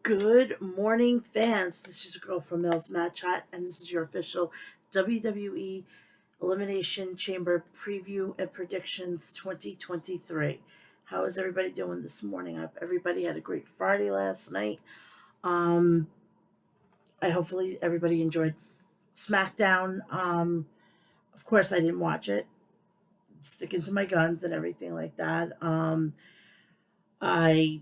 Good morning, fans. This is your girl from Mel'S Match Chat, and this is your official WWE Elimination Chamber preview and predictions 2023. How is everybody doing this morning? I hope everybody had a great Friday last night. Um, I hopefully everybody enjoyed SmackDown. Of course, I didn't watch it, sticking to my guns and everything like that. I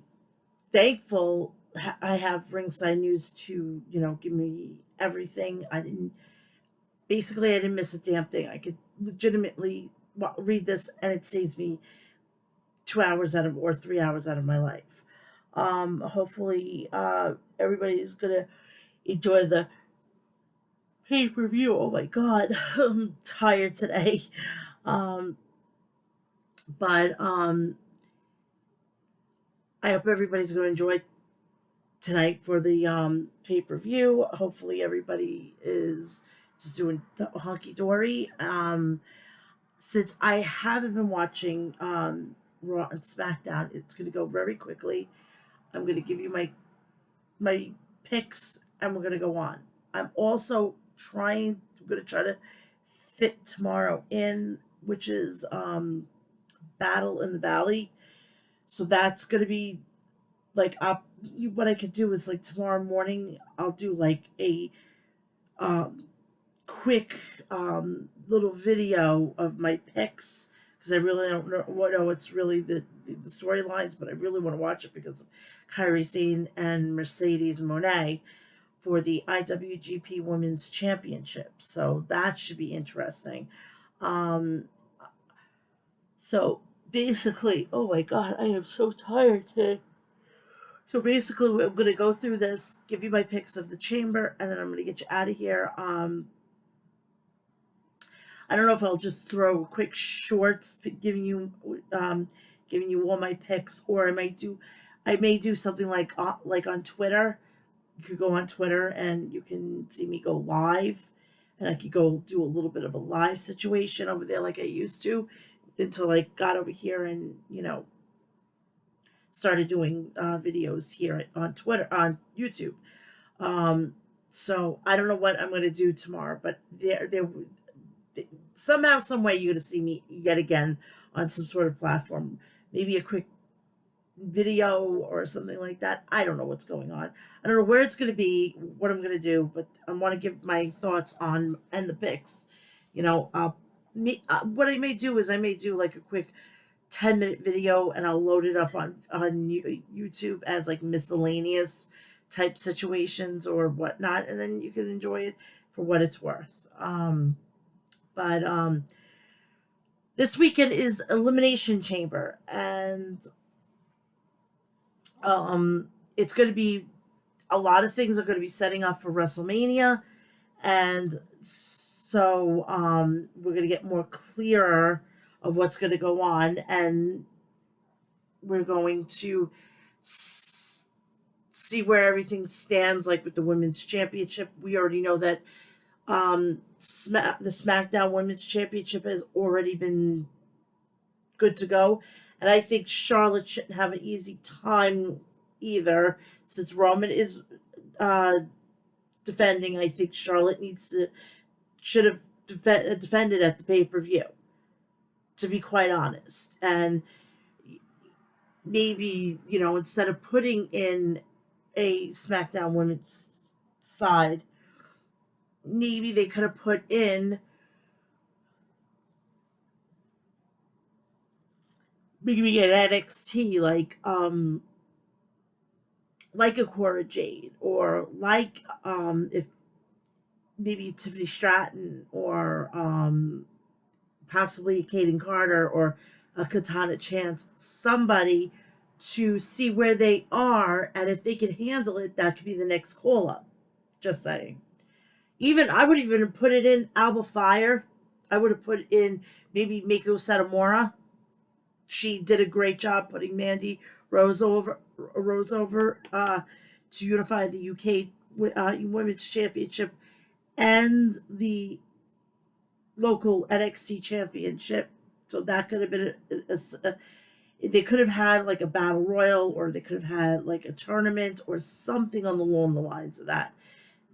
thankful I have ringside news to give me everything. I didn't miss a damn thing. I could legitimately read this and it saves me 2 hours out of or 3 hours out of my life. Hopefully everybody's gonna enjoy the pay-per-view. Oh my god, I'm tired today. um but I hope everybody's gonna enjoy tonight for the pay-per-view. Hopefully everybody is just doing honky dory. Since I haven't been watching Raw and SmackDown, it's going to go very quickly. I'm going to give you my picks, and we're going to go on. I'm also going to try to fit tomorrow in, which is Battle in the Valley. So that's going to be like what I could do is like tomorrow morning I'll do like a um, quick little video of my picks because I really don't know what it's really the storylines, but I really want to watch it because of Kyrie Sane and Mercedes Monet for the IWGP Women's Championship. So that should be interesting. Um, so basically, oh my god, I am so tired today. So basically, I'm going to go through this, give you my picks of the chamber, and then I'm going to get you out of here. I don't know if I'll just throw quick shorts giving you all my picks, or I may do something like on Twitter. You could go on Twitter and you can see me go live, and I could go do a little bit of a live situation over there like I used to, until I got over here and started doing videos here on Twitter, on YouTube. Um, so I don't know what I'm going to do tomorrow, but somehow, some way, you're going to see me yet again on some sort of platform. Maybe a quick video or something like that. I don't know what's going on. I don't know where it's going to be, what I'm going to do, but I want to give my thoughts on and the picks. What I may do is I may do like a quick 10-minute video and I'll load it up on YouTube as like miscellaneous type situations or whatnot, and then you can enjoy it for what it's worth. But This weekend is Elimination Chamber, and it's going to be a lot of things are going to be setting up for WrestleMania, and so we're going to get more clearer of what's going to go on, and we're going to see where everything stands, like with the women's championship. We already know that the SmackDown Women's Championship has already been good to go, and I think Charlotte shouldn't have an easy time either, since Roman is defending. I think Charlotte should have defended at the pay-per-view, to be quite honest, and maybe instead of putting in a SmackDown Women's side, maybe they could have put in maybe an NXT like a Cora Jade, or like if maybe Tiffany Stratton, or possibly Kaden Carter, or a Katana Chance, somebody to see where they are, and if they can handle it, that could be the next call up. Just saying. Even I would even put it in Alba Fire. I would have put in maybe Miko Satomura. She did a great job putting Mandy Rose over to unify the UK Women's Championship and the local NXT Championship. So that could have been They could have had like a battle royal, or they could have had like a tournament or something along the lines of that.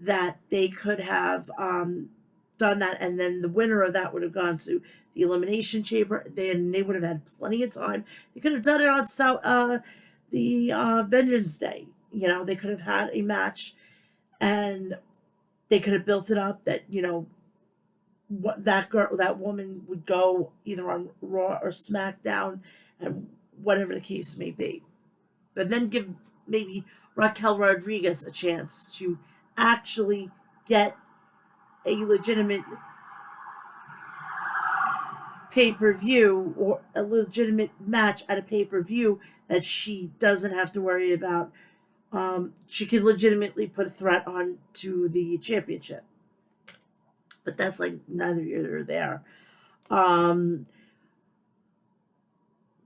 That they could have done that, and then the winner of that would have gone to the Elimination Chamber. Then they would have had plenty of time. They could have done it on the Vengeance Day. You know, they could have had a match, and they could have built it up that, you know, what that woman would go either on Raw or SmackDown, and whatever the case may be. But then give maybe Raquel Rodriguez a chance to actually get a legitimate pay-per-view, or a legitimate match at a pay-per-view that she doesn't have to worry about. She could legitimately put a threat on to the championship. But that's like neither here nor there.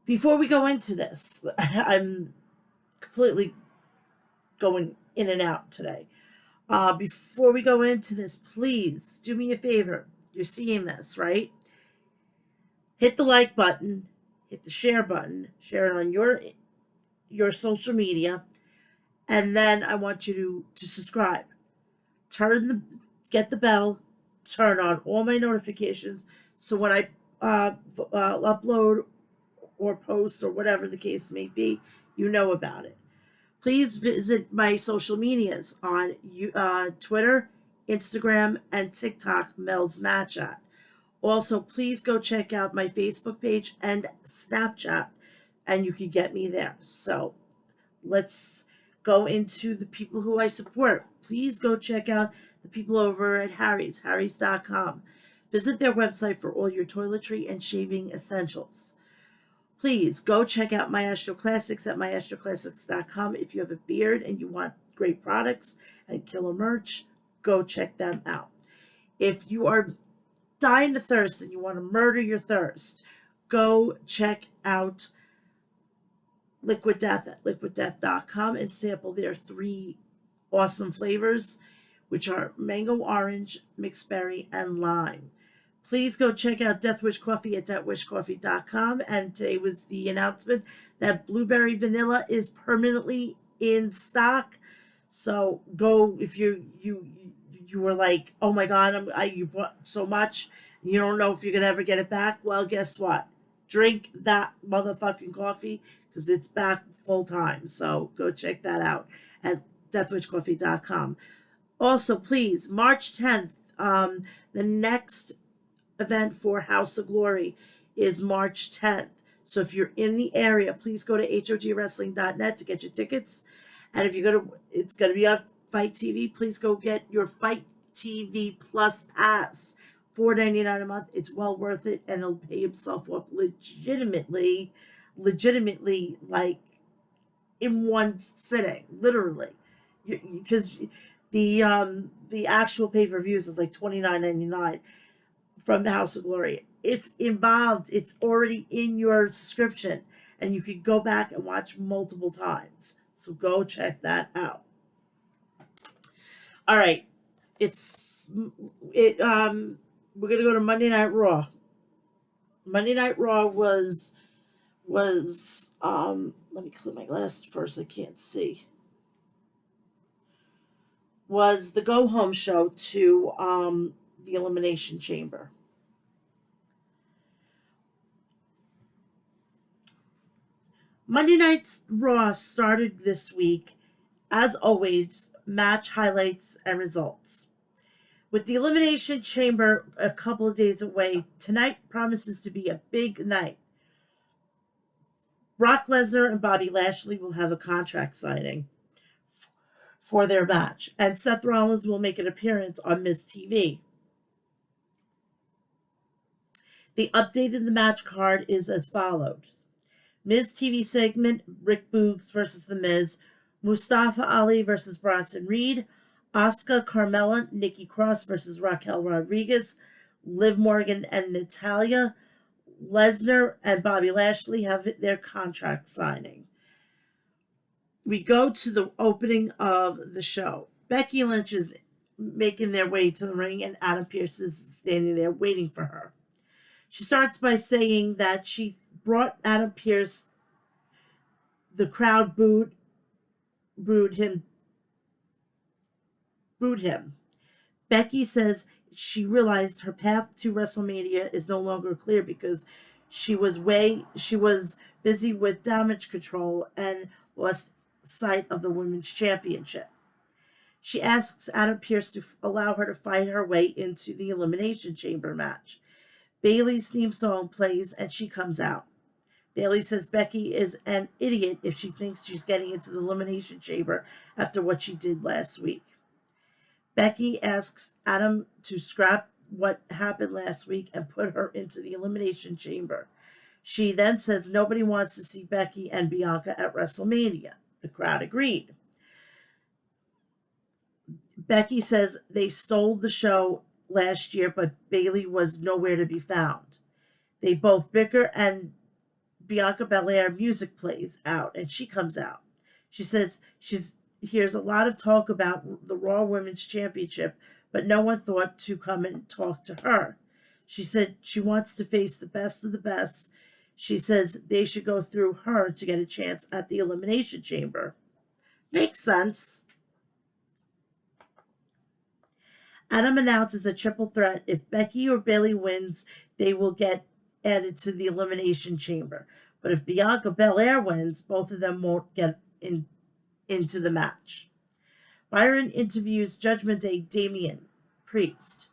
Before we go into this, I'm completely going in and out today. Before we go into this, please do me a favor. You're seeing this, right? Hit the like button, hit the share button, share it on your social media, and then I want you to subscribe. Get the bell, turn on all my notifications, so when I upload or post or whatever the case may be, you know about it. Please visit my social medias on Twitter, Instagram, and TikTok, Mel's Match At. Also, please go check out my Facebook page and Snapchat, and you can get me there. So let's go into the people who I support. Please go check out the people over at Harry's.com. Visit their website for all your toiletry and shaving essentials. Please go check out Maestro Classics at maestroclassics.com. If you have a beard and you want great products and killer merch, go check them out. If you are dying to thirst and you want to murder your thirst, go check out Liquid Death at liquiddeath.com and sample their 3 awesome flavors, which are mango orange, mixed berry, and lime. Please go check out Death Wish Coffee at deathwishcoffee.com. And today was the announcement that blueberry vanilla is permanently in stock. So go, if you were like, oh my God, you bought so much, you don't know if you're gonna ever get it back. Well, guess what? Drink that motherfucking coffee, because it's back full time. So go check that out at deathwishcoffee.com. Also, please, March 10th, the next event for House of Glory is March 10th. So if you're in the area, please go to hogwrestling.net to get your tickets. And if it's going to be on Fight TV, please go get your Fight TV Plus pass. $4.99 a month. It's well worth it, and it'll pay himself off legitimately, like in one sitting, literally. Because the actual pay-per-views is like $29.99 from the House of Glory. It's involved. It's already in your subscription, and you can go back and watch multiple times. So go check that out. All right, we're gonna go to Monday Night Raw. Monday Night Raw was let me clear my glasses first. I can't see. Was the go home show to the Elimination Chamber. Monday Night's Raw started this week, as always, match highlights and results. With the Elimination Chamber a couple of days away, tonight promises to be a big night. Brock Lesnar and Bobby Lashley will have a contract signing for their match, and Seth Rollins will make an appearance on Miz TV. The update in the match card is as follows. Miz TV segment, Rick Boogs versus The Miz, Mustafa Ali versus Bronson Reed, Asuka, Carmella, Nikki Cross versus Raquel Rodriguez, Liv Morgan and Natalya, Lesnar and Bobby Lashley have their contract signing. We go to the opening of the show. Becky Lynch is making their way to the ring, and Adam Pearce is standing there waiting for her. She starts by saying that she brought Adam Pearce The crowd booed him booed him. Becky says she realized her path to WrestleMania is no longer clear because she was busy with damage control and lost sight of the women's championship. She asks Adam Pearce to allow her to fight her way into the Elimination Chamber match. Bayley's theme song plays and she comes out. Bayley says Becky is an idiot if she thinks she's getting into the Elimination Chamber after what she did last week. Becky asks Adam to scrap what happened last week and put her into the Elimination Chamber. She then says nobody wants to see Becky and Bianca at WrestleMania. The crowd agreed. Becky says they stole the show last year, but Bayley was nowhere to be found. They both bicker, and Bianca Belair music plays out, and she comes out. She says she's hears a lot of talk about the Raw Women's Championship, but no one thought to come and talk to her. She said she wants to face the best of the best. She says they should go through her to get a chance at the Elimination Chamber. Makes sense. Adam announces a triple threat. If Becky or Bayley wins, they will get added to the Elimination Chamber. But if Bianca Belair wins, both of them won't get into the match. Byron interviews Judgment Day Damian Priest.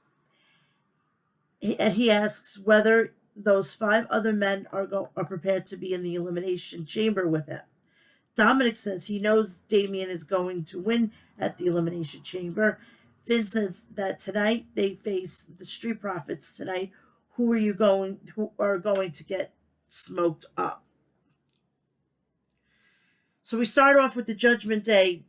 And he asks whether those 5 other men are prepared to be in the Elimination Chamber with him. Dominic says he knows Damian is going to win at the Elimination Chamber. Finn says that tonight they face the Street Profits tonight. Who are going to get smoked up? So we start off with the Judgment Day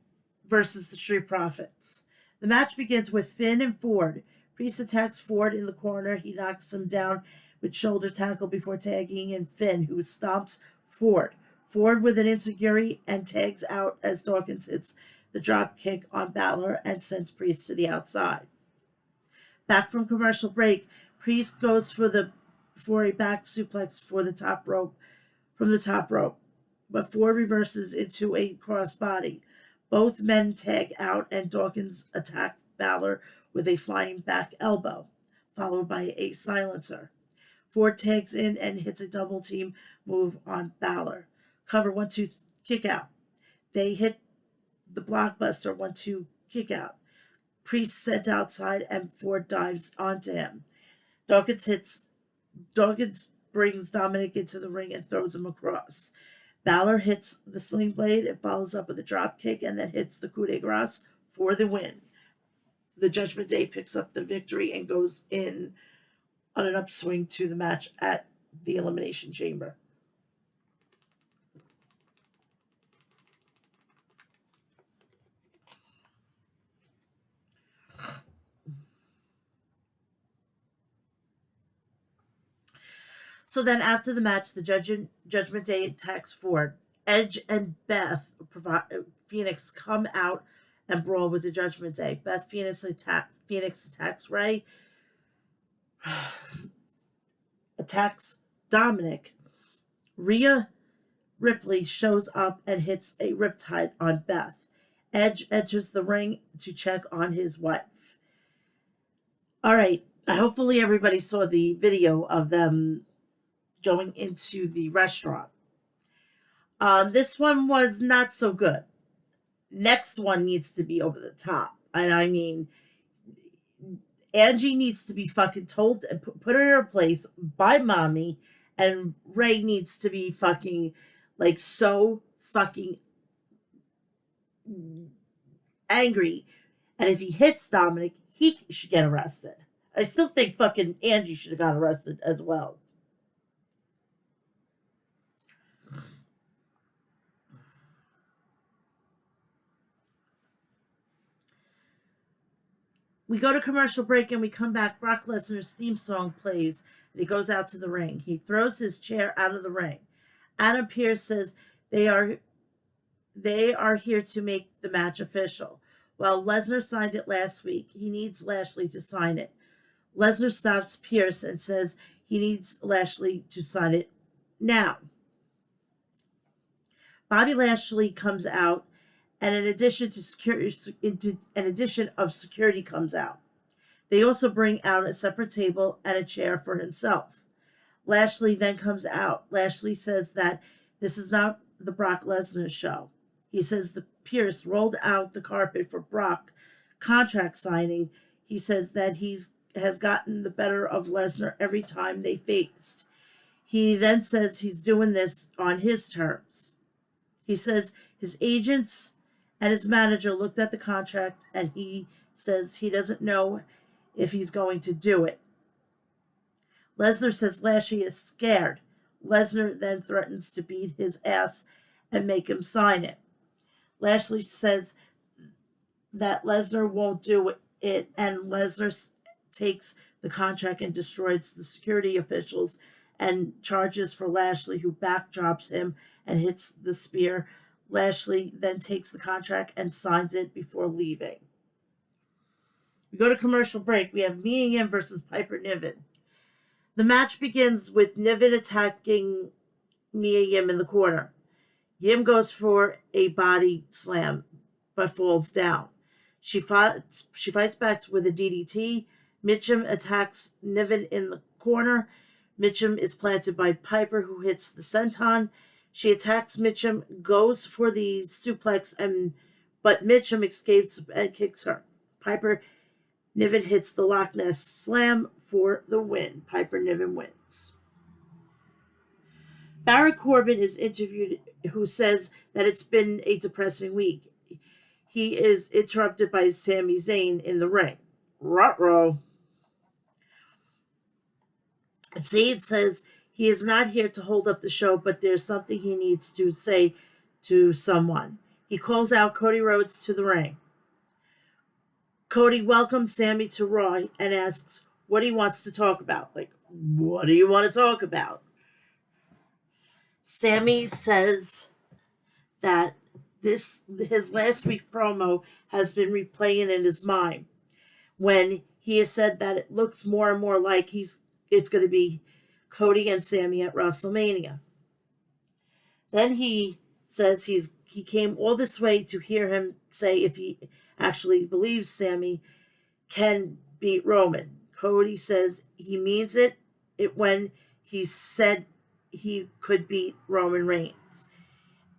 versus the Street Profits. The match begins with Finn and Ford. Priest attacks Ford in the corner. He knocks him down with shoulder tackle before tagging in Finn, who stomps Ford. Ford with an enziguri and tags out as Dawkins hits the drop kick on Balor and sends Priest to the outside. Back from commercial break, Priest goes for a back suplex from the top rope, but Ford reverses into a crossbody. Both men tag out and Dawkins attacks Balor with a flying back elbow, followed by a silencer. Ford tags in and hits a double team move on Balor. Cover 1-2 kick out. They hit the blockbuster 1-2 kick out. Priest sent outside and Ford dives onto him. Dawkins brings Dominic into the ring and throws him across. Balor hits the sling blade and follows up with a drop kick and then hits the coup de grace for the win. The Judgment Day picks up the victory and goes in on an upswing to the match at the Elimination Chamber. So then after the match, the Judgment Day attacks Ford. Edge and Beth Phoenix come out and brawl with the Judgment Day. Beth Phoenix attacks Ray, attacks Dominic. Rhea Ripley shows up and hits a riptide on Beth. Edge enters the ring to check on his wife. All right, hopefully everybody saw the video of them going into the restaurant. This one was not so good. Next one needs to be over the top. And I mean, Angie needs to be fucking told and put her in her place by mommy, and Ray needs to be fucking like so fucking angry. And if he hits Dominic, he should get arrested. I still think fucking Angie should have got arrested as well. We go to commercial break and we come back. Brock Lesnar's theme song plays and he goes out to the ring. He throws his chair out of the ring. Adam Pearce says they are here to make the match official. Well, Lesnar signed it last week. He needs Lashley to sign it. Lesnar stops Pearce and says he needs Lashley to sign it now. Bobby Lashley comes out, and an addition to security, an addition of security comes out. They also bring out a separate table and a chair for himself. Lashley then comes out. Lashley says that this is not the Brock Lesnar show. He says the Pierce rolled out the carpet for Brock contract signing. He says that he's has gotten the better of Lesnar every time they faced. He then says he's doing this on his terms. He says his agents and his manager looked at the contract and he says he doesn't know if he's going to do it. Lesnar says Lashley is scared. Lesnar then threatens to beat his ass and make him sign it. Lashley says that Lesnar won't do it, and Lesnar takes the contract and destroys the security officials and charges for Lashley, who backdrops him and hits the spear. Lashley then takes the contract and signs it before leaving. We go to commercial break. We have Mia Yim versus Piper Niven. The match begins with Niven attacking Mia Yim in the corner. Yim goes for a body slam, but falls down. She fights back with a DDT. Mitchum attacks Niven in the corner. Mitchum is planted by Piper, who hits the senton. She attacks Mitchum, goes for the suplex, but Mitchum escapes and kicks her. Piper Niven hits the Loch Ness Slam for the win. Piper Niven wins. Baron Corbin is interviewed, who says that it's been a depressing week. He is interrupted by Sami Zayn in the ring. Ruh-roh. Zayn says he is not here to hold up the show, but there's something he needs to say to someone. He calls out Cody Rhodes to the ring. Cody welcomes Sami to Raw and asks what he wants to talk about. Like, what do you want to talk about? Sami says that his last week promo has been replaying in his mind when he has said that it looks more and more like it's going to be Cody and Sami at WrestleMania. Then he says he came all this way to hear him say if he actually believes Sami can beat Roman. Cody says he means it when he said he could beat Roman Reigns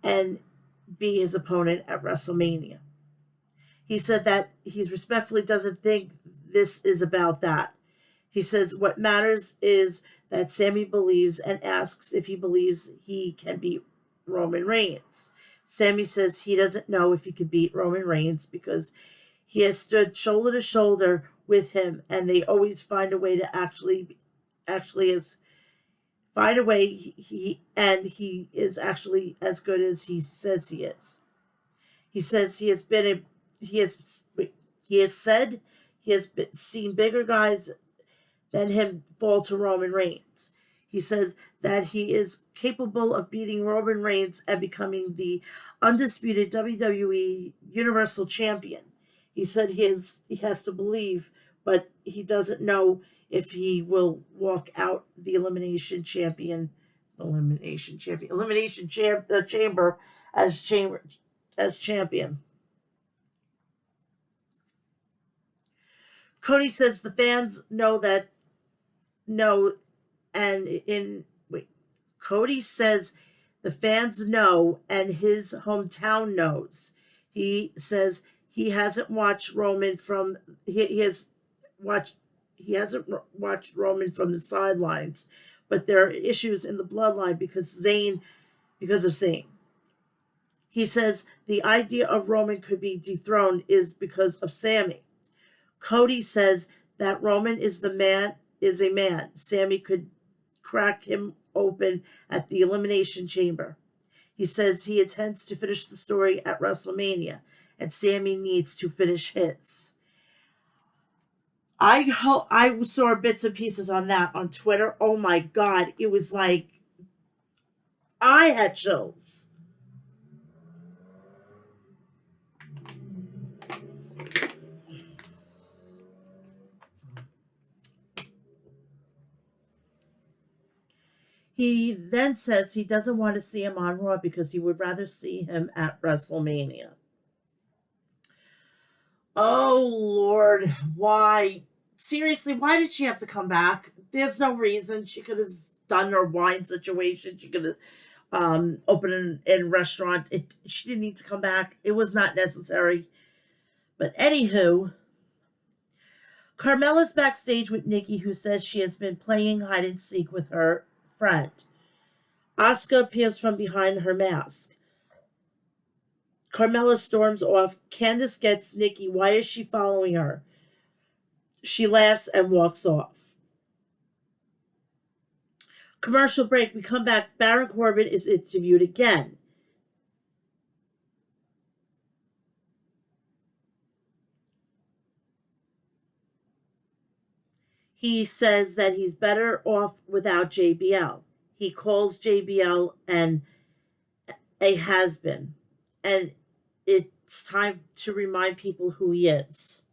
and be his opponent at WrestleMania. He said that he respectfully doesn't think this is about that. He says what matters is that Sami believes and asks if he believes he can beat Roman Reigns. Sami says he doesn't know if he could beat Roman Reigns because he has stood shoulder to shoulder with him, and they always find a way to actually find a way. He is actually as good as he says he is. He says he has seen bigger guys than him fall to Roman Reigns. He says that he is capable of beating Roman Reigns and becoming the undisputed WWE Universal Champion. He said he has to believe, but he doesn't know if he will walk out the Elimination Chamber as champion. Cody says the fans Cody says the fans know and his hometown knows. He says he hasn't watched Roman from he hasn't watched Roman from the sidelines, but there are issues in the bloodline because of Zayn. He says the idea of Roman could be dethroned is because of Sami. Cody says that Roman is a man. Sami could crack him open at the Elimination Chamber. He says he intends to finish the story at WrestleMania, and Sami needs to finish his. I saw bits and pieces on that on Twitter. Oh my God, it was like I had chills. He then says he doesn't want to see him on Raw because he would rather see him at WrestleMania. Oh, Lord. Why? Seriously, why did she have to come back? There's no reason. She could have done her wine situation. She could have opened a restaurant. She didn't need to come back. It was not necessary. But anywho, Carmella's backstage with Nikki, who says she has been playing hide and seek with her friend. Asuka appears from behind her mask. Carmella storms off. Candice gets Nikki. Why is she following her? She laughs and walks off. Commercial break. We come back. Baron Corbin is interviewed again. He says that he's better off without JBL. He calls JBL a has-been. And it's time to remind people who he is.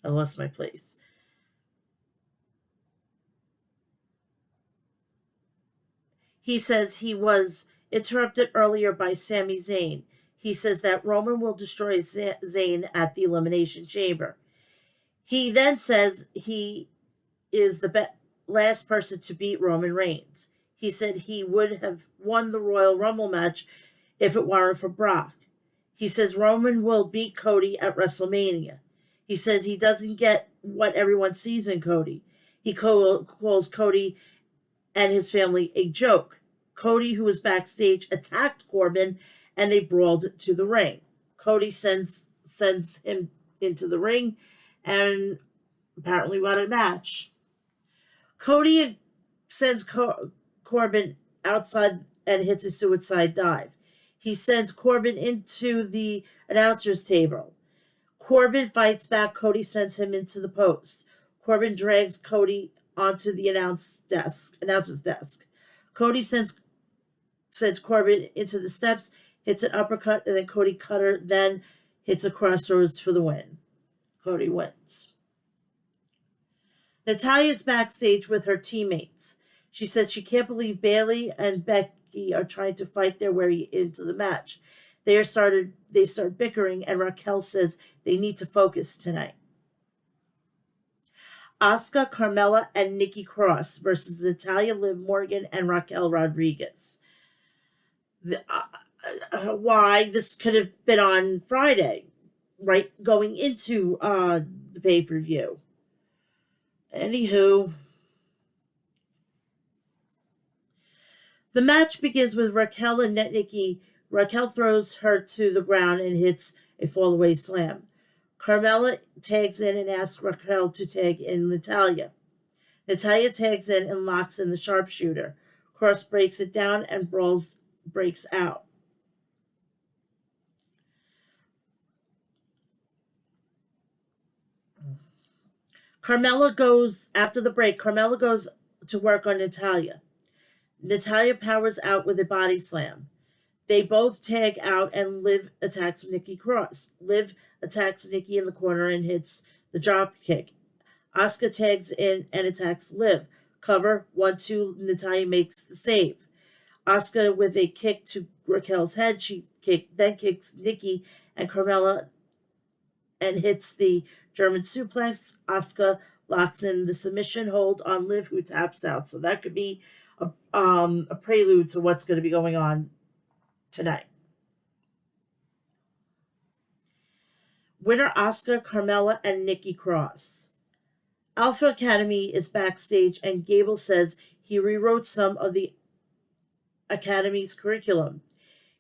I lost my place. He says he was interrupted earlier by Sami Zayn. He says that Roman will destroy Zayn at the Elimination Chamber. He then says he is the last person to beat Roman Reigns. He said he would have won the Royal Rumble match if it weren't for Brock. He says Roman will beat Cody at WrestleMania. He said he doesn't get what everyone sees in Cody. He calls Cody and his family a joke. Cody, who was backstage, attacked Corbin and they brawled to the ring. Cody sends him into the ring and apparently won a match. Cody sends Corbin outside and hits a suicide dive. He sends Corbin into the announcer's table. Corbin fights back. Cody sends him into the post. Corbin drags Cody onto the announcer's desk. Cody sends Corbin into the steps, hits an uppercut, and then Cody Cutter then hits a crossroads for the win. Cody wins. Natalia's backstage with her teammates. She said she can't believe Bayley and Becky are trying to fight their way into the match. They start bickering, and Raquel says they need to focus tonight. Asuka, Carmella, and Nikki Cross versus Natalya, Liv Morgan, and Raquel Rodriguez. Why this could have been on Friday, right, going into the pay-per-view. Anywho, the match begins with Raquel and Nikki. Raquel throws her to the ground and hits a fallaway slam. Carmella tags in and asks Raquel to tag in Natalya. Natalya tags in and locks in the sharpshooter. Cross breaks it down and breaks out. Carmella goes to work on Natalya. Natalya powers out with a body slam. They both tag out and Liv attacks Nikki Cross. Liv attacks Nikki in the corner and hits the drop kick. Asuka tags in and attacks Liv. Cover, 1-2, Natalya makes the save. Asuka with a kick to Raquel's head. She then kicks Nikki and Carmella and hits the German suplex. Asuka locks in the submission hold on Liv, who taps out. So that could be a prelude to what's going to be going on tonight. Winner Asuka, Carmella, and Nikki Cross. Alpha Academy is backstage, and Gable says he rewrote some of the Academy's curriculum.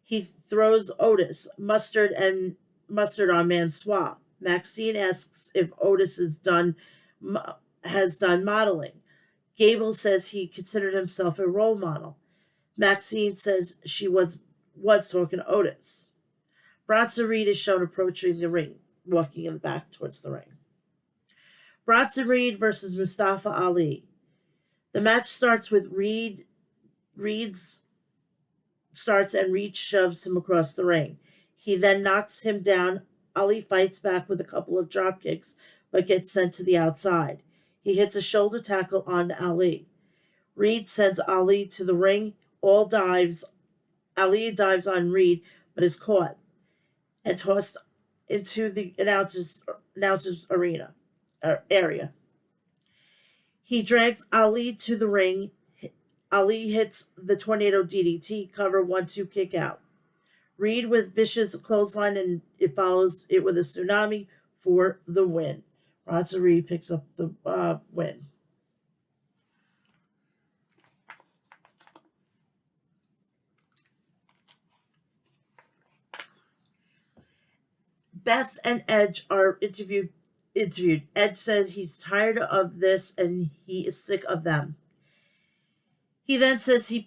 He throws Otis mustard on Mansois. Maxine asks if Otis has done modeling. Gable says he considered himself a role model. Maxine says she was talking to Otis. Bronson Reed is shown approaching the ring, walking in the back towards the ring. Bronson Reed versus Mustafa Ali. The match starts with Reed shoves him across the ring. He then knocks him down Ali fights back with a couple of drop kicks, but gets sent to the outside. He hits a shoulder tackle on Ali. Reed sends Ali to the ring. All dives. Ali dives on Reed, but is caught and tossed into the announcers arena area. He drags Ali to the ring. Ali hits the tornado DDT cover 1-2 kick out. Reed with vicious clothesline, and it follows it with a tsunami for the win. Ronson Reed picks up the win. Beth and Edge are interviewed. Edge says he's tired of this and he is sick of them. He then says he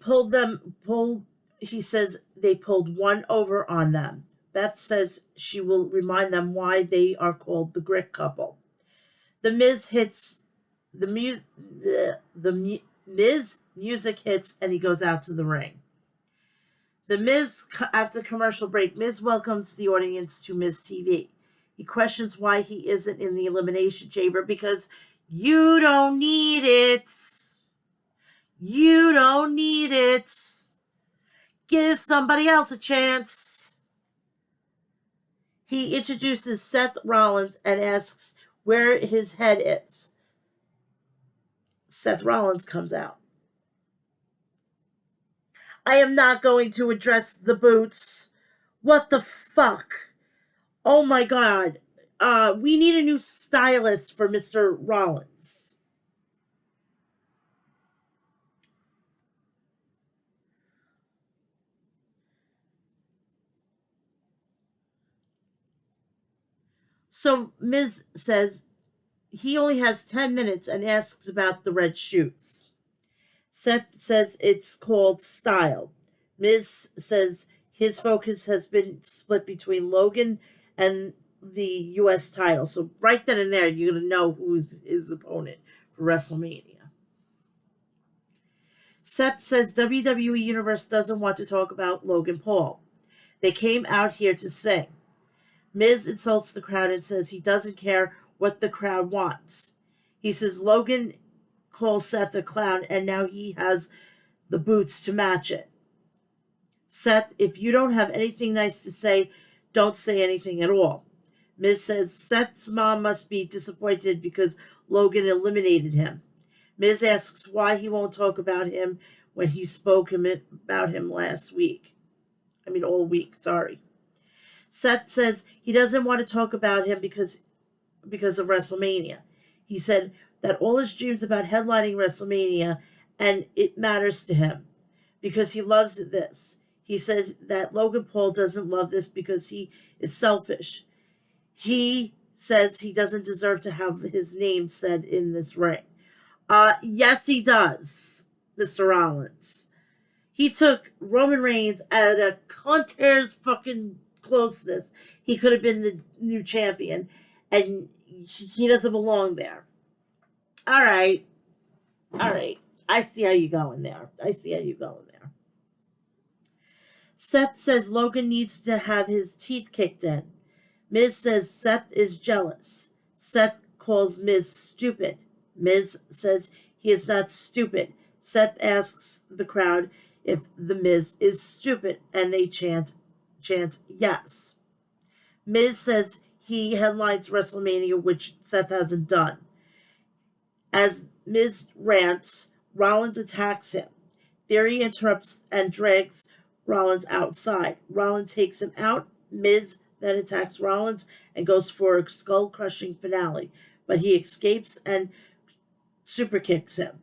says they pulled one over on them. Beth says she will remind them why they are called the Grit Couple. The Miz hits the Miz music hits and he goes out to the ring. The Miz, after commercial break, Miz welcomes the audience to Miz TV. He questions why he isn't in the Elimination Chamber because you don't need it. You don't need it. Give somebody else a chance. He introduces Seth Rollins and asks where his head is. Seth Rollins comes out. I am not going to address the boots. What the fuck? Oh my god. We need a new stylist for Mr. Rollins. So Miz says he only has 10 minutes and asks about the red shoots. Seth says it's called style. Miz says his focus has been split between Logan and the U.S. title. So right then and there, you're going to know who's his opponent for WrestleMania. Seth says WWE Universe doesn't want to talk about Logan Paul. They came out here to sing. Miz insults the crowd and says he doesn't care what the crowd wants. He says Logan calls Seth a clown and now he has the boots to match it. Seth, if you don't have anything nice to say, don't say anything at all. Miz says Seth's mom must be disappointed because Logan eliminated him. Miz asks why he won't talk about him when he spoke about him last week. All week, sorry. Seth says he doesn't want to talk about him because of WrestleMania. He said that all his dreams about headlining WrestleMania and it matters to him because he loves this. He says that Logan Paul doesn't love this because he is selfish. He says he doesn't deserve to have his name said in this ring. Yes, he does, Mr. Rollins. He took Roman Reigns at a conter's fucking closeness. He could have been the new champion, and he doesn't belong there. All right. I see how you're going there. Seth says Logan needs to have his teeth kicked in. Miz says Seth is jealous. Seth calls Miz stupid. Miz says he is not stupid. Seth asks the crowd if the Miz is stupid, and they chant yes. Miz says he headlines WrestleMania, which Seth hasn't done. As Miz rants, Rollins attacks him. Theory interrupts and drags Rollins outside. Rollins takes him out. Miz then attacks Rollins and goes for a skull-crushing finale, but he escapes and super kicks him.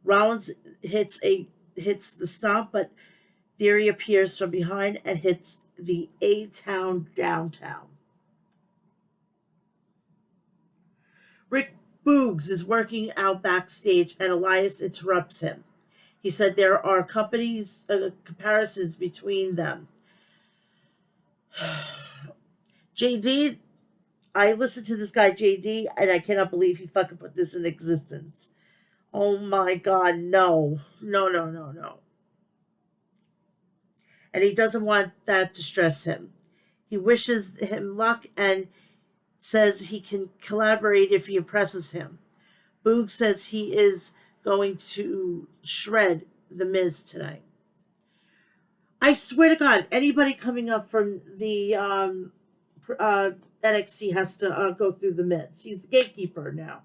Rollins hits the stomp, but Theory appears from behind and hits the A-Town downtown. Rick Boogs is working out backstage and Elias interrupts him. He said there are comparisons between them. JD, I listened to this guy JD and I cannot believe he fucking put this in existence. Oh my god, no. No. And he doesn't want that to stress him. He wishes him luck and says he can collaborate if he impresses him. Boog says he is going to shred the Miz tonight. I swear to God, anybody coming up from the NXT has to go through the Miz. He's the gatekeeper now.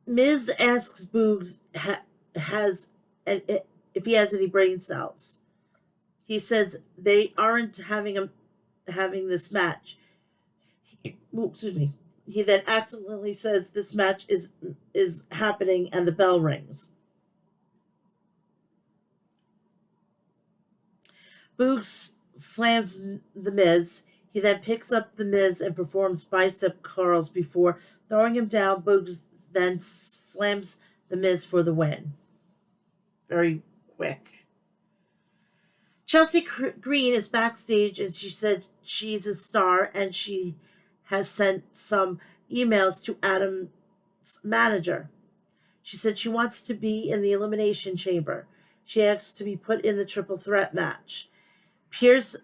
Miz asks Boogs if he has any brain cells. He says they aren't having this match. Excuse me. He then accidentally says this match is happening, and the bell rings. Boogs slams the Miz. He then picks up the Miz and performs bicep curls before throwing him down. Boogs then slams the Miz for the win. Very quick. Chelsea Green is backstage and she said she's a star and she has sent some emails to Adam's manager. She said she wants to be in the Elimination Chamber. She asks to be put in the triple threat match. Pierce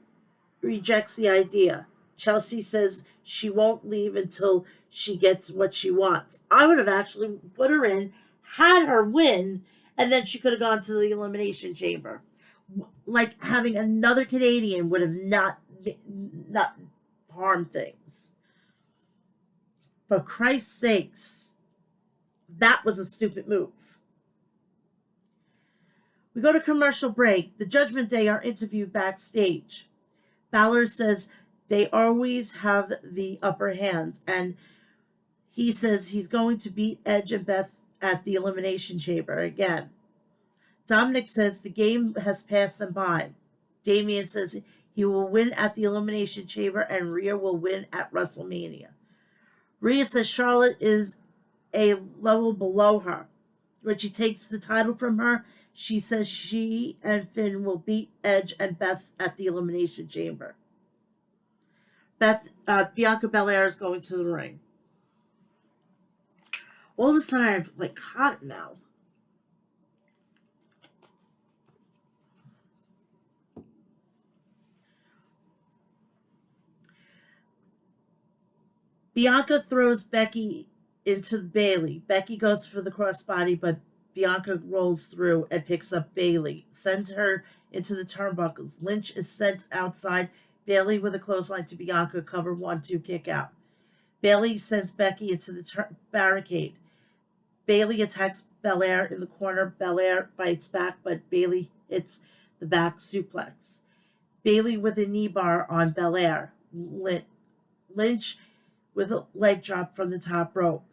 rejects the idea. Chelsea says she won't leave until she gets what she wants. I would have actually put her in, had her win, and then she could have gone to the Elimination Chamber. Like having another Canadian would have not harmed things. For Christ's sakes, that was a stupid move. We go to commercial break. The Judgment Day are interviewed backstage. Balor says they always have the upper hand, and he says he's going to beat Edge and Beth at the Elimination Chamber again. Dominic says the game has passed them by. Damian says he will win at the Elimination Chamber and Rhea will win at WrestleMania. Rhea says Charlotte is a level below her. When she takes the title from her, she says she and Finn will beat Edge and Beth at the Elimination Chamber. Bianca Belair is going to the ring. All of a sudden, I have like hot now. Bianca throws Becky into Bayley. Becky goes for the crossbody, but Bianca rolls through and picks up Bayley, sends her into the turnbuckles. Lynch is sent outside. Bayley with a clothesline to Bianca, cover 1-2 kick out. Bayley sends Becky into the barricade. Bayley attacks Belair in the corner. Belair fights back, but Bayley hits the back suplex. Bayley with a knee bar on Belair. Lynch with a leg drop from the top rope.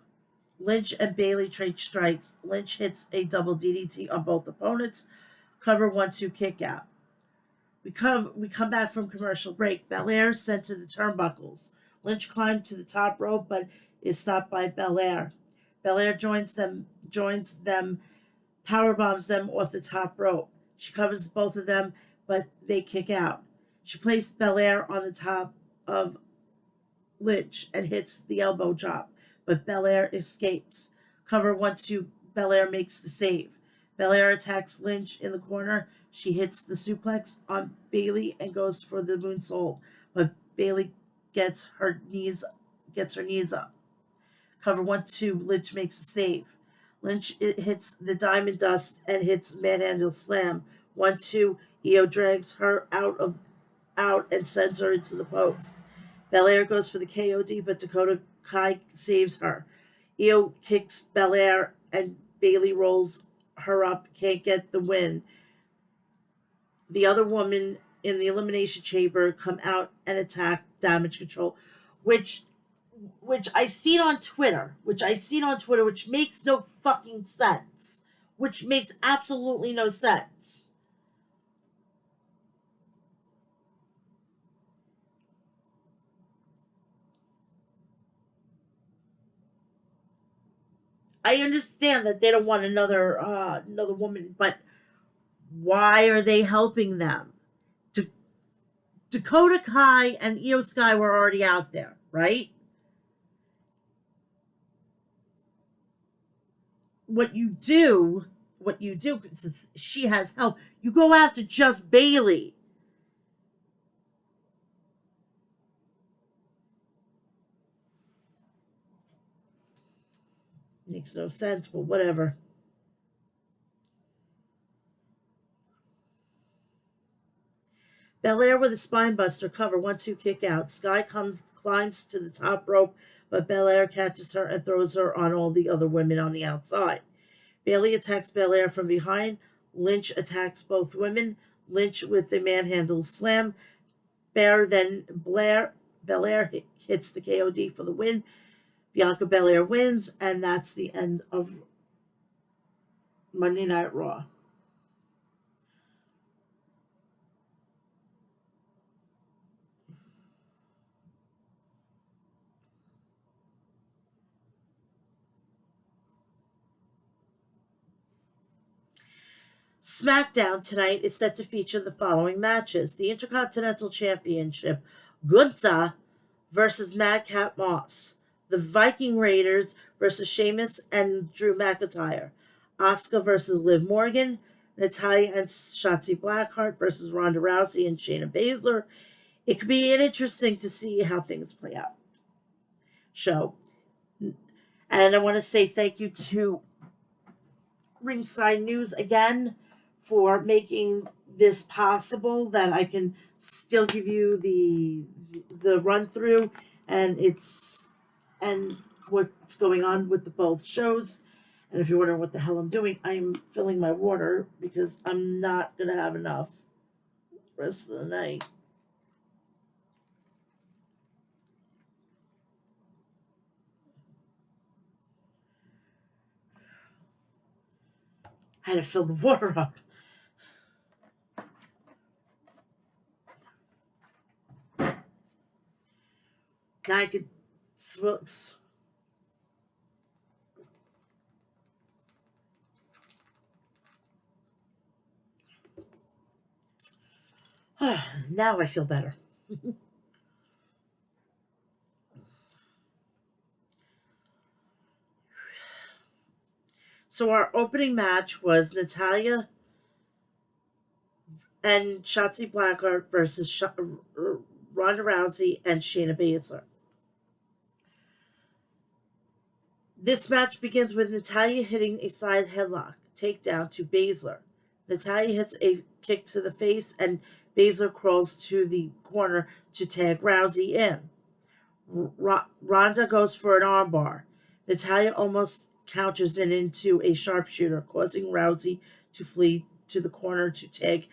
Lynch and Bayley trade strikes. Lynch hits a double DDT on both opponents. Cover 1-2 kick out. We come back from commercial break. Belair sent to the turnbuckles. Lynch climbed to the top rope, but is stopped by Belair. Belair joins them, powerbombs them off the top rope. She covers both of them, but they kick out. She placed Belair on the top of Lynch and hits the elbow drop, but Belair escapes. Cover 1-2, Belair makes the save. Belair attacks Lynch in the corner. She hits the suplex on Bayley and goes for the moonsault, but Bayley gets her knees up. Cover 1-2, Lynch makes the save. Lynch hits the Diamond Dust and hits Manhandle Slam. 1-2, Io drags her out and sends her into the post. Belair goes for the KOD, but Dakota Kai saves her. Io kicks Belair and Bayley rolls her up, can't get the win. The other woman in the Elimination Chamber come out and attack Damage Control, which I seen on Twitter, which makes no fucking sense. Which makes absolutely no sense. I understand that they don't want another woman, but why are they helping them? Dakota Kai and Io Sky were already out there, right? what you do, since she has help, you go after just Bailey. Makes no sense, but whatever. Belair with a spinebuster cover, 1-2 kick out. Sky climbs to the top rope, but Belair catches her and throws her on all the other women on the outside. Bailey attacks Belair from behind. Lynch attacks both women. Lynch with a manhandle slam. Belair hits the KOD for the win. Bianca Belair wins, and that's the end of Monday Night Raw. SmackDown tonight is set to feature the following matches: the Intercontinental Championship, Gunther versus Madcap Moss; the Viking Raiders versus Sheamus and Drew McIntyre; Asuka versus Liv Morgan; Natalya and Shotzi Blackheart versus Ronda Rousey and Shayna Baszler. It could be interesting to see how things play out. Show. And I want to say thank you to Ringside News again for making this possible, that I can still give you the run through and what's going on with the both shows. And if you're wondering what the hell I'm doing, I'm filling my water because I'm not gonna have enough the rest of the night. I had to fill the water up. Now I could smokes. Now I feel better. So our opening match was Natalya and Shotzi Blackheart versus Ronda Rousey and Shayna Baszler. This match begins with Natalya hitting a side headlock takedown to Baszler. Natalya hits a kick to the face, and Baszler crawls to the corner to tag Rousey in. Ronda goes for an armbar. Natalya almost counters it into a sharpshooter, causing Rousey to flee to the corner to tag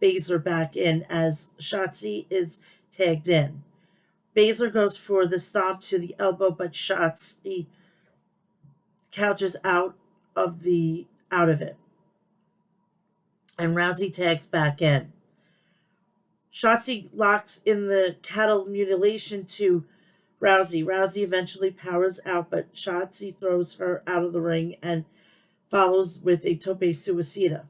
Baszler back in as Shotzi is tagged in. Baszler goes for the stomp to the elbow, but Shotzi counters out of it, and Rousey tags back in. Shotzi locks in the cattle mutilation to Rousey. Rousey eventually powers out, but Shotzi throws her out of the ring and follows with a tope suicida.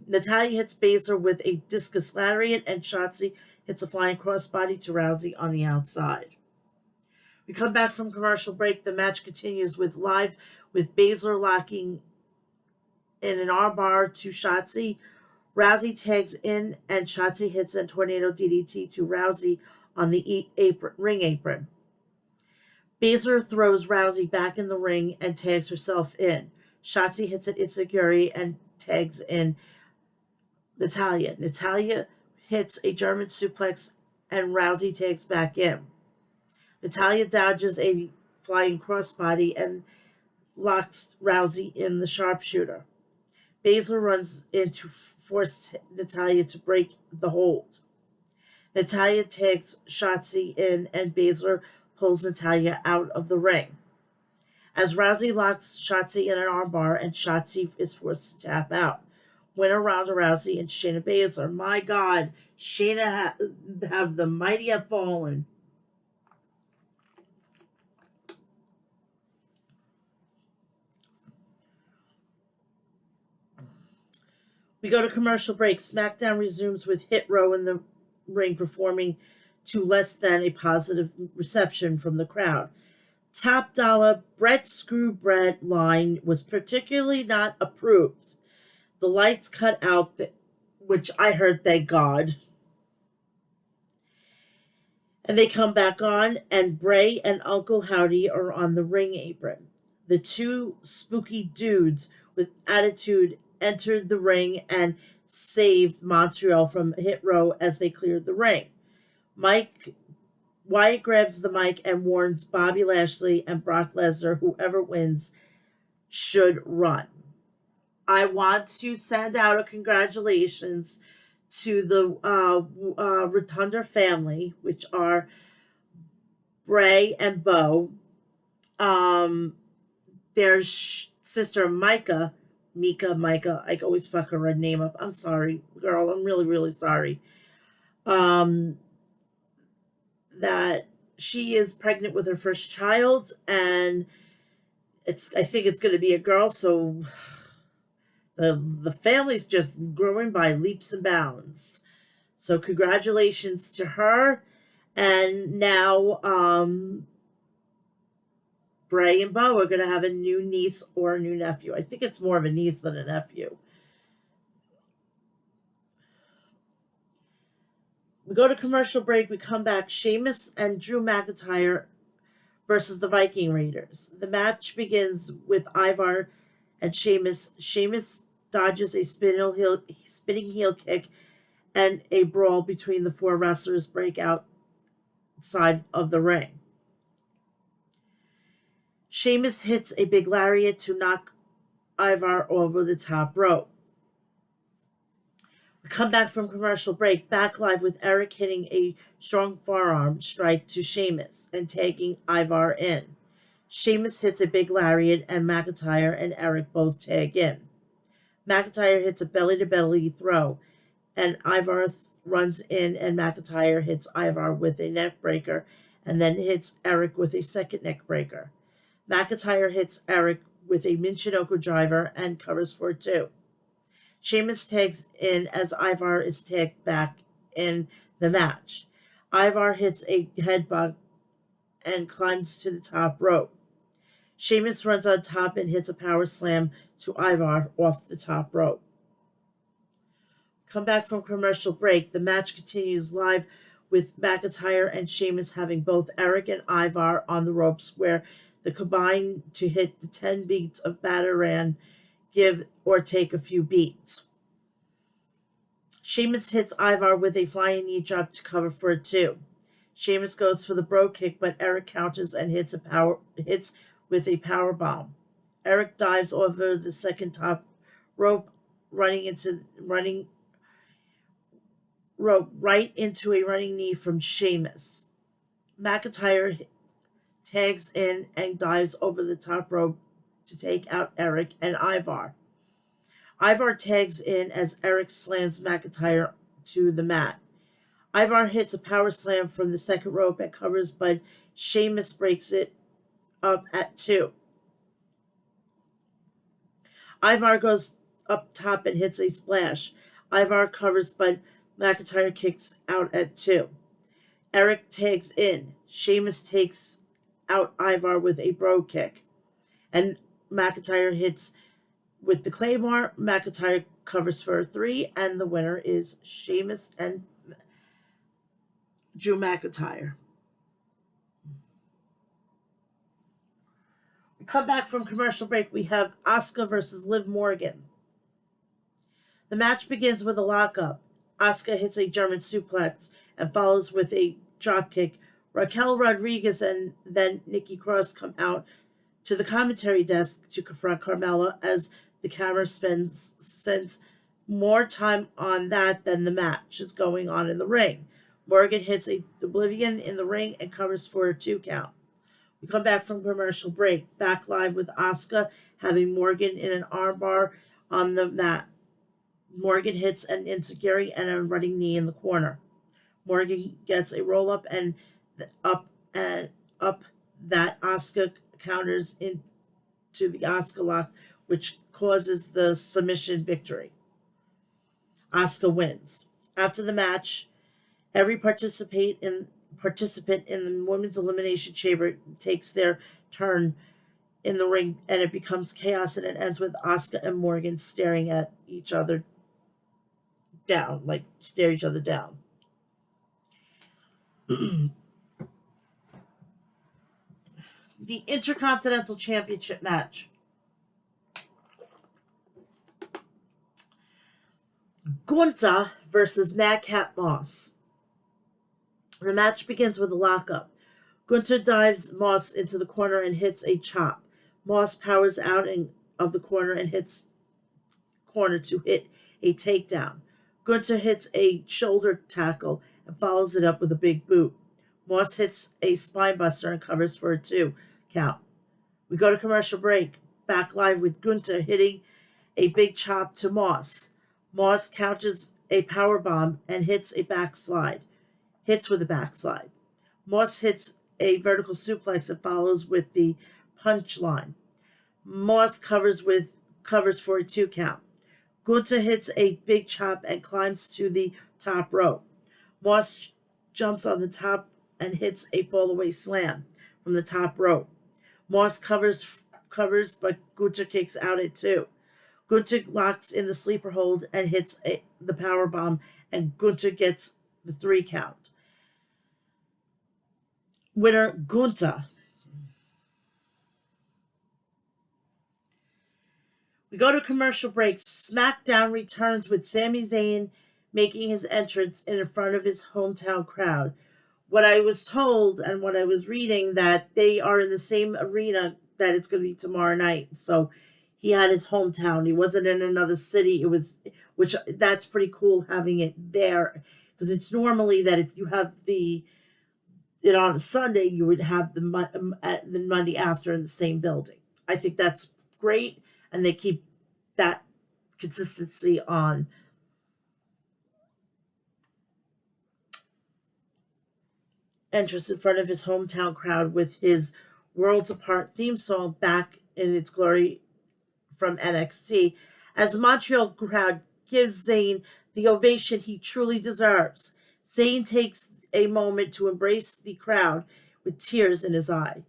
Natalya hits Baszler with a discus lariat, and Shotzi hits a flying crossbody to Rousey on the outside. We come back from commercial break. The match continues with Baszler locking in an armbar to Shotzi. Rousey tags in, and Shotzi hits a tornado DDT to Rousey on the ring apron. Baszler throws Rousey back in the ring and tags herself in. Shotzi hits an itsugiri and tags in Natalya. Natalya hits a German suplex, and Rousey tags back in. Natalya dodges a flying crossbody and locks Rousey in the sharpshooter. Baszler runs in to force Natalya to break the hold. Natalya tags Shotzi in, and Baszler pulls Natalya out of the ring. As Rousey locks Shotzi in an armbar, and Shotzi is forced to tap out. Winner Ronda Rousey and Shayna Baszler. My God, Shayna have the mighty have fallen. We go to commercial break. SmackDown resumes with Hit Row in the ring performing to less than a positive reception from the crowd. Top dollar Brett Screw Bread line was particularly not approved. The lights cut out, which I heard, thank God. And they come back on, and Bray and Uncle Howdy are on the ring apron. The two spooky dudes with attitude entered the ring and saved Montreal from a hit row as they cleared the ring. Wyatt grabs the mic and warns Bobby Lashley and Brock Lesnar whoever wins should run. I want to send out a congratulations to the Rotunda family, which are Bray and Bo, their sister Micah, I always fuck her name up. I'm sorry, girl. I'm really, really sorry. That she is pregnant with her first child, and I think it's going to be a girl. So the family's just growing by leaps and bounds. So congratulations to her. And now Bray and Bo are going to have a new niece or a new nephew. I think it's more of a niece than a nephew. We go to commercial break. We come back. Sheamus and Drew McIntyre versus the Viking Raiders. The match begins with Ivar and Sheamus. Sheamus dodges a spinning heel kick, and a brawl between the four wrestlers break outside of the ring. Sheamus hits a big lariat to knock Ivar over the top rope. We come back from commercial break, back live with Eric hitting a strong forearm strike to Sheamus and tagging Ivar in. Sheamus hits a big lariat, and McIntyre and Eric both tag in. McIntyre hits a belly-to-belly throw, and Ivar runs in, and McIntyre hits Ivar with a neck breaker and then hits Eric with a second neck breaker. McIntyre hits Eric with a Michinoku driver and covers for 2. Sheamus tags in as Ivar is tagged back in the match. Ivar hits a headbutt and climbs to the top rope. Sheamus runs on top and hits a power slam to Ivar off the top rope. Come back from commercial break. The match continues live with McIntyre and Sheamus having both Eric and Ivar on the ropes, where they combine to hit the 10 beats of Bataran, give or take a few beats. Sheamus hits Ivar with a flying knee drop to cover for a 2. Sheamus goes for the bro kick, but Eric counters and hits with a power bomb. Eric dives over the second top rope, right into a running knee from Sheamus. McIntyre tags in and dives over the top rope to take out Eric and Ivar. Ivar tags in as Eric slams McIntyre to the mat. Ivar hits a power slam from the second rope and covers, but Sheamus breaks it up at 2. Ivar goes up top and hits a splash. Ivar covers, but McIntyre kicks out at 2. Eric tags in. Sheamus takes out Ivar with a bro kick, and McIntyre hits with the Claymore. McIntyre covers for a 3, and the winner is Sheamus and Drew McIntyre. We come back from commercial break. We have Asuka versus Liv Morgan. The match begins with a lockup. Asuka hits a German suplex and follows with a dropkick. Raquel Rodriguez and then Nikki Cross come out to the commentary desk to confront Carmella as the camera spends more time on that than the match is going on in the ring. Morgan hits a Oblivion in the ring and covers for a 2 count. We come back from commercial break, back live with Asuka having Morgan in an armbar on the mat. Morgan hits an enziguri and a running knee in the corner. Morgan gets a roll up and up that Asuka counters into the Asuka lock, which causes the submission victory. Asuka wins. After the match, Every participant in the women's elimination chamber takes their turn in the ring, and it becomes chaos, and it ends with Asuka and Morgan staring at each other down, like stare each other down. The Intercontinental Championship match. Gunther versus Madcap Moss. The match begins with a lockup. Gunther dives Moss into the corner and hits a chop. Moss powers out of the corner and hits corner to hit a takedown. Gunther hits a shoulder tackle and follows it up with a big boot. Moss hits a spinebuster and covers for a 2 count. We go to commercial break. Back live with Gunther hitting a big chop to Moss. Moss counters a power bomb and hits with a backslide. Moss hits a vertical suplex and follows with the punchline. Moss covers for a 2 count. Gunther hits a big chop and climbs to the top rope. Moss jumps on the top and hits a fallaway slam from the top rope. Moss covers, but Gunther kicks out at 2. Gunther locks in the sleeper hold and hits the power bomb, and Gunther gets the 3 count. Winner Gunther. We go to commercial break. SmackDown returns with Sami Zayn making his entrance in front of his hometown crowd. What I was told and what I was reading, that they are in the same arena that it's going to be tomorrow night. So he had his hometown. He wasn't in another city. Which that's pretty cool having it there, because it's normally that if you have it on a Sunday, you would have the Monday after in the same building. I think that's great, and they keep that consistency on. Entrance in front of his hometown crowd with his Worlds Apart theme song back in its glory from NXT, as the Montreal crowd gives Zayn the ovation he truly deserves. Zayn takes a moment to embrace the crowd with tears in his eye.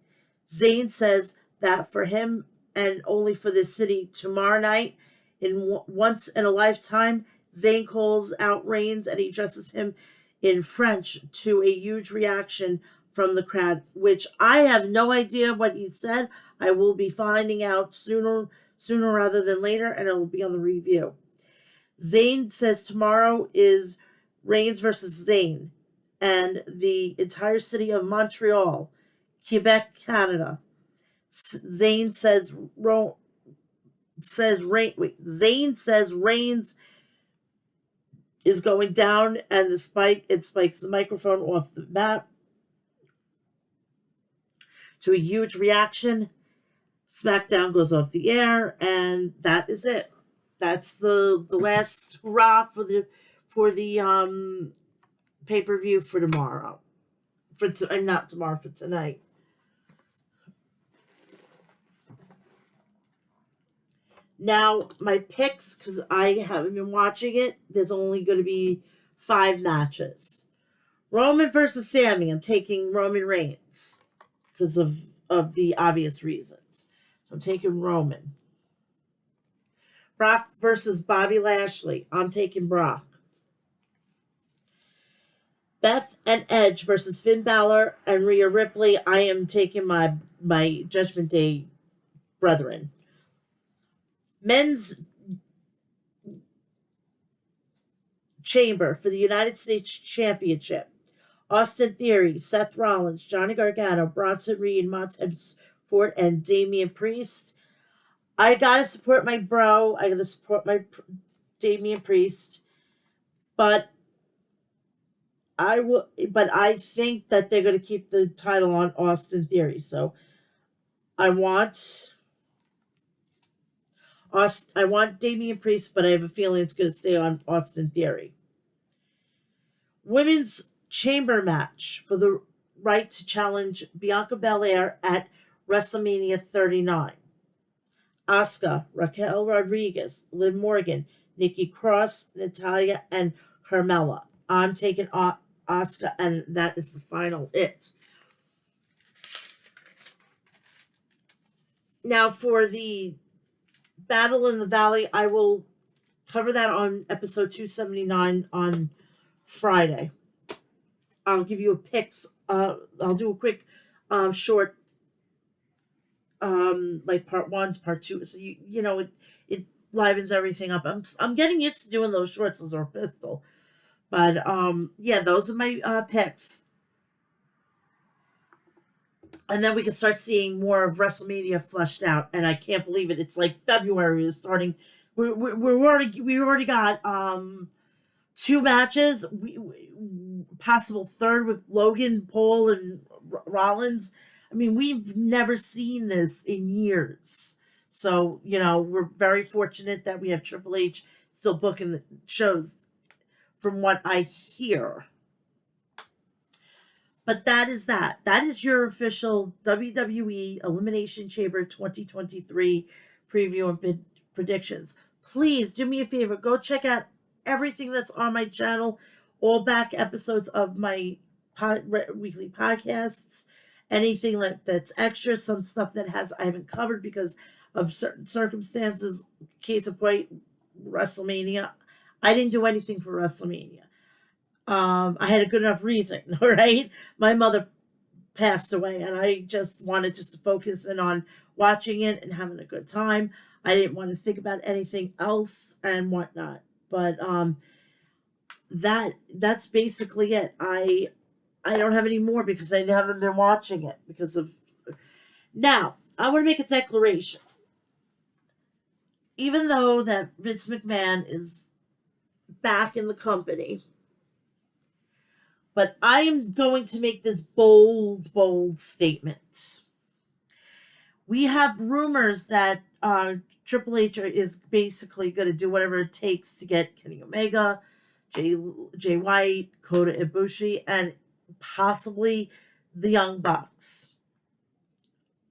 Zayn says that for him and only for this city, tomorrow night, once in a lifetime, Zayn calls out Reigns and he addresses him in French to a huge reaction from the crowd, which I have no idea what he said. I will be finding out sooner rather than later, and it will be on the review. Zayn says tomorrow is Reigns versus Zayn, and the entire city of Montreal, Quebec, Canada. Zayn says Reigns is going down, and it spikes the microphone off the mat to a huge reaction. SmackDown goes off the air, and that is it. That's the last hurrah for the pay-per-view for tomorrow. Not tomorrow, for tonight. Now, my picks, because I haven't been watching it, there's only going to be 5 matches. Roman versus Sami. I'm taking Roman Reigns because of the obvious reasons. So I'm taking Roman. Brock versus Bobby Lashley. I'm taking Brock. Beth and Edge versus Finn Balor and Rhea Ripley. I am taking my Judgment Day brethren. Men's Chamber for the United States Championship. Austin Theory, Seth Rollins, Johnny Gargano, Bronson Reed, Montez Ford, and Damian Priest. I gotta support my bro. I gotta support my Damian Priest, but I think that they're gonna keep the title on Austin Theory. So I want Damian Priest, but I have a feeling it's going to stay on Austin Theory. Women's Chamber match for the right to challenge Bianca Belair at WrestleMania 39. Asuka, Raquel Rodriguez, Liv Morgan, Nikki Cross, Natalia, and Carmella. I'm taking Asuka, and that is the final it. Now, for the Battle in the Valley, I will cover that on episode 279 on Friday. I'll give you a picks. I'll do a quick, short, like part ones, part two. So you know it livens everything up. I'm getting used to doing those shorts as a pistol, but yeah, those are my picks. And then we can start seeing more of WrestleMania fleshed out. And I can't believe it. It's like February is starting. We already got two matches. Possible third with Logan Paul and Rollins. I mean, we've never seen this in years. So you know, we're very fortunate that we have Triple H still booking the shows, from what I hear. But that is that. That is your official WWE Elimination Chamber 2023 preview and predictions. Please do me a favor. Go check out everything that's on my channel. All back episodes of my weekly podcasts. Anything that's extra. Some stuff that I haven't covered because of certain circumstances. Case in point, WrestleMania. I didn't do anything for WrestleMania. I had a good enough reason, all right? My mother passed away, and I just wanted to focus in on watching it and having a good time. I didn't want to think about anything else and whatnot. But that's basically it. I don't have any more because I haven't been watching it because of. Now, I want to make a declaration. Even though that Vince McMahon is back in the company, but I am going to make this bold statement. We have rumors that Triple H is basically going to do whatever it takes to get Kenny Omega, Jay White, Kota Ibushi, and possibly the Young Bucks.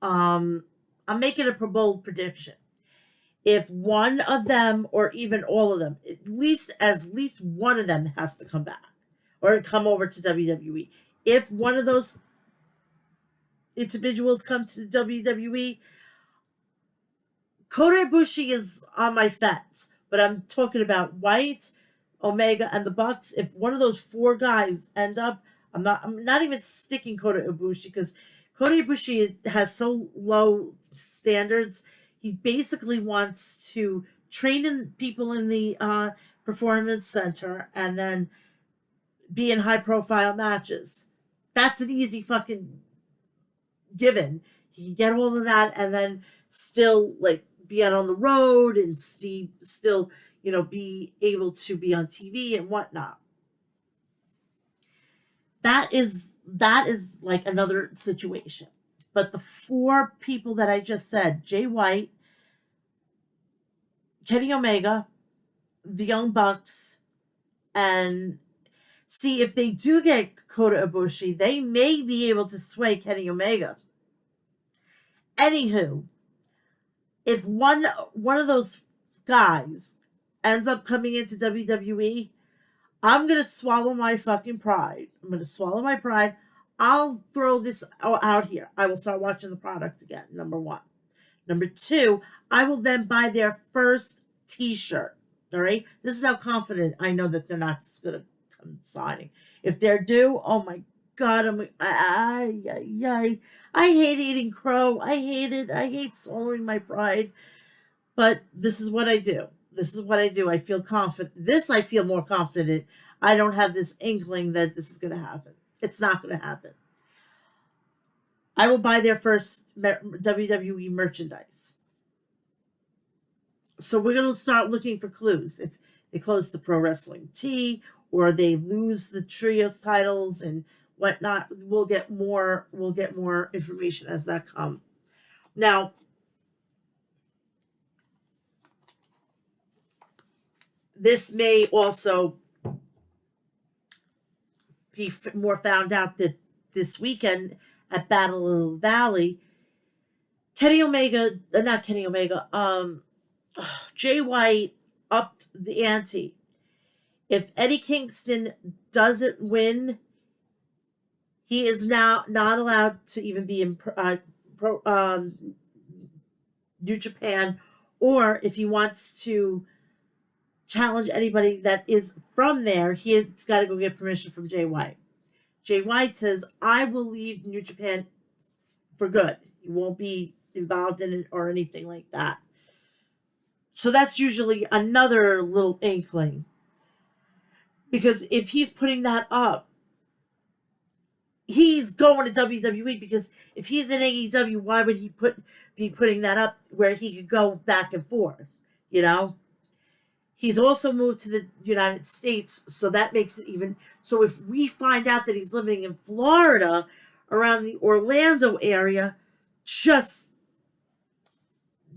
I'm making a bold prediction. If one of them, or even all of them, at least one of them has to come back or come over to WWE. If one of those individuals come to WWE, Kota Ibushi is on my fence, but I'm talking about White, Omega, and the Bucks. If one of those four guys end up, I'm not even sticking Kota Ibushi because Kota Ibushi has so low standards. He basically wants to train people in the performance center and then be in high profile matches. That's an easy fucking given. He can get all of that and then still like be out on the road and still, you know, be able to be on TV and whatnot. That is like another situation. But the four people that I just said, Jay White, Kenny Omega, the Young Bucks, and see, if they do get Kota Ibushi, they may be able to sway Kenny Omega. Anywho, if one of those guys ends up coming into WWE, I'm going to swallow my fucking pride. I'm going to swallow my pride. I'll throw this out here. I will start watching the product again, number one. Number two, I will then buy their first t-shirt. All right? This is how confident I know that they're not going to come signing. If they're due, oh my God, I hate eating crow. I hate it. I hate swallowing my pride. But this is what I do. I feel confident. I feel more confident. I don't have this inkling that this is going to happen. It's not going to happen. I will buy their first WWE merchandise. So we're going to start looking for clues. If they close the pro wrestling tee or they lose the trios titles and whatnot, we'll get more information as that comes. Now, this may also be more found out that this weekend at Battle of the Valley, Jay White upped the ante. If Eddie Kingston doesn't win, He is now not allowed to even be in New Japan, or if he wants to challenge anybody that is from there, he's got to go get permission from Jay White. Jay White says, I will leave New Japan for good. He won't be involved in it or anything like that. So that's usually another little inkling. Because if he's putting that up, he's going to WWE, because if he's in AEW, why would he be putting that up where he could go back and forth, you know? He's also moved to the United States, so that makes it even... So if we find out that he's living in Florida, around the Orlando area, just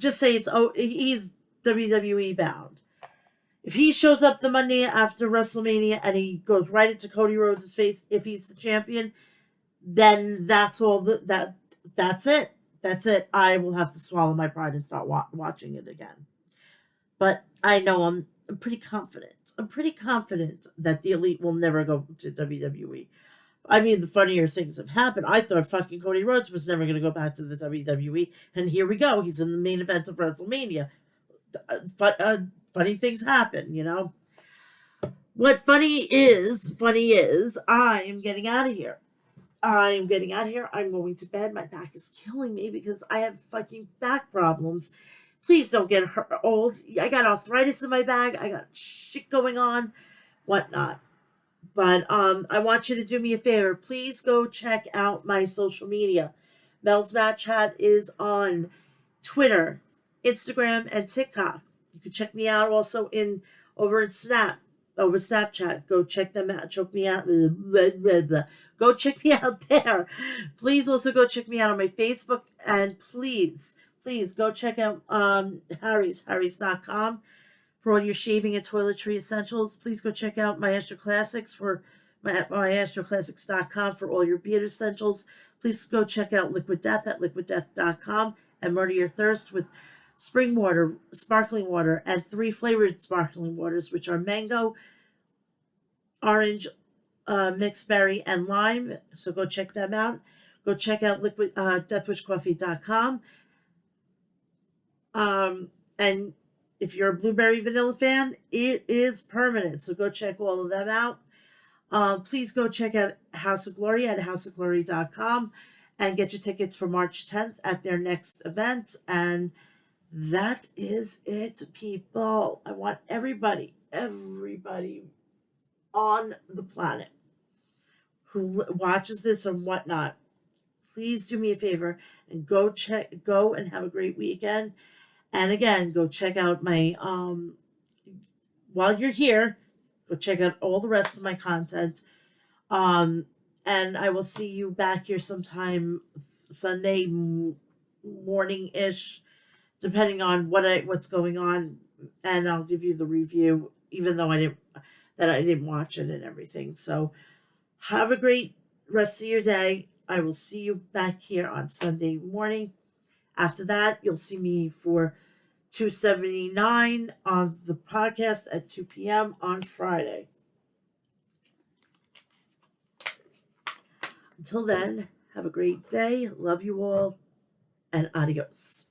say he's WWE bound. If he shows up the Monday after WrestleMania and he goes right into Cody Rhodes' face, if he's the champion, then that's all. That's it. That's it. I will have to swallow my pride and start watching it again. But I know I'm pretty confident. I'm pretty confident that the Elite will never go to WWE. I mean, the funnier things have happened. I thought fucking Cody Rhodes was never going to go back to the WWE, and here we go. He's in the main event of WrestleMania. Funny things happen, you know. What funny is, I am getting out of here. I'm going to bed. My back is killing me because I have fucking back problems. Please don't get old. I got arthritis in my back. I got shit going on, whatnot. But I want you to do me a favor. Please go check out my social media. Mel's Match Hat is on Twitter, Instagram, and TikTok. You can check me out also over Snapchat. Go check them out. Choke me out. Blah, blah, blah. Go check me out there. Please also go check me out on my Facebook, and please go check out Harry's.com for all your shaving and toiletry essentials. Please go check out Maestro Classics for maestroclassics.com for all your beard essentials. Please go check out Liquid Death at liquiddeath.com and murder your thirst with spring water, sparkling water, and 3 flavored sparkling waters, which are mango, orange, mixed berry, and lime. So go check them out. Go check out deathwishcoffee.com. And if you're a blueberry vanilla fan, it is permanent. So go check all of them out. Please go check out House of Glory at houseofglory.com and get your tickets for March 10th at their next event. And that is it, people. I want everybody on the planet who watches this and whatnot, please do me a favor and go and have a great weekend. And again, go check out my, while you're here, go check out all the rest of my content. And I will see you back here sometime Sunday morning-ish, depending on what's going on. And I'll give you the review, even though I didn't watch it and everything. So have a great rest of your day. I will see you back here on Sunday morning. After that, you'll see me for 279 on the podcast at 2 p.m. on Friday. Until then, have a great day. Love you all, and adios.